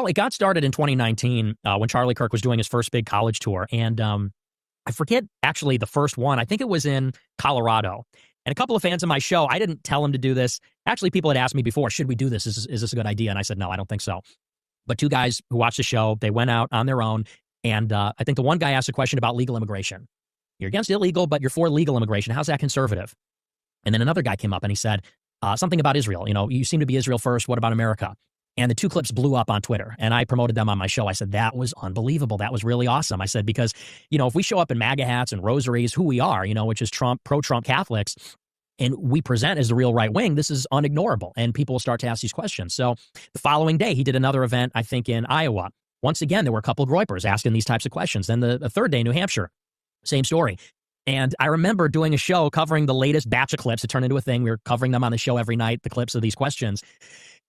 Well, it got started in 2019 when Charlie Kirk was doing his first big college tour. And I forget actually the first one. I think it was in Colorado. And a couple of fans of my show, I didn't tell him to do this. Actually, people had asked me before, should we do this? Is this a good idea? And I said, no, I don't think so. But two guys who watched the show, they went out on their own. And I think the one guy asked a question about legal immigration. You're against illegal, but you're for legal immigration. How's that conservative? And then another guy came up and he said something about Israel. You know, you seem to be Israel first. What about America? And the two clips blew up on Twitter. And I promoted them on my show. I said, that was unbelievable. That was really awesome. I said, because, you know, if we show up in MAGA hats and rosaries, who we are, you know, which is pro-Trump Catholics, and we present as the real right wing, this is unignorable. And people will start to ask these questions. So the following day, he did another event, I think, in Iowa. Once again, there were a couple of GROYPERs asking these types of questions. Then the third day, New Hampshire, same story. And I remember doing a show covering the latest batch of clips. It turned into a thing. We were covering them on the show every night, the clips of these questions.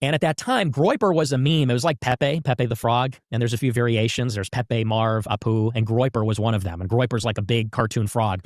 And at that time, GROYPER was a meme. It was like Pepe the frog. And there's a few variations. There's Pepe, Marv, Apu, and GROYPER was one of them. And GROYPER's like a big cartoon frog.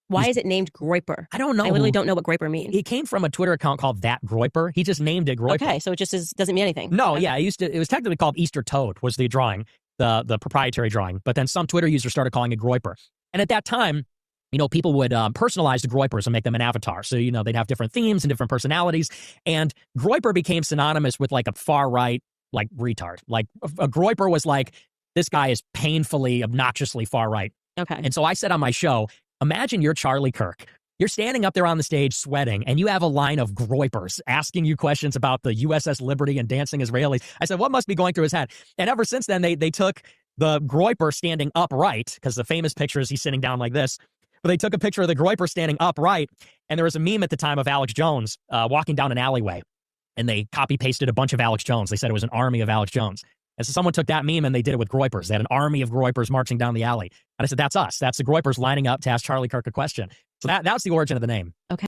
Why is it named GROYPER? I don't know. I literally don't know what GROYPER means. It came from a Twitter account called That GROYPER. He just named it GROYPER. Okay, so it just doesn't mean anything. No, okay. Yeah, it was technically called Easter Toad was the drawing, the proprietary drawing. But then some Twitter users started calling it GROYPER. And at that time, you know, people would personalize the GROYPERs and make them an avatar. So, you know, they'd have different themes and different personalities. And GROYPER became synonymous with like a far right, like retard. Like a GROYPER was like, this guy is painfully, obnoxiously far right. Okay. And so I said on my show, imagine you're Charlie Kirk. You're standing up there on the stage sweating, and you have a line of GROYPERs asking you questions about the USS Liberty and dancing Israelis. I said, what must be going through his head? And ever since then, they took the GROYPER standing upright, because the famous picture is he's sitting down like this. But they took a picture of the GROYPER standing upright, and there was a meme at the time of Alex Jones walking down an alleyway, and they copy-pasted a bunch of Alex Jones. They said it was an army of Alex Jones. And so someone took that meme and they did it with GROYPERs. They had an army of GROYPERs marching down the alley. And I said, that's us. That's the GROYPERs lining up to ask Charlie Kirk a question. So that's the origin of the name. Okay.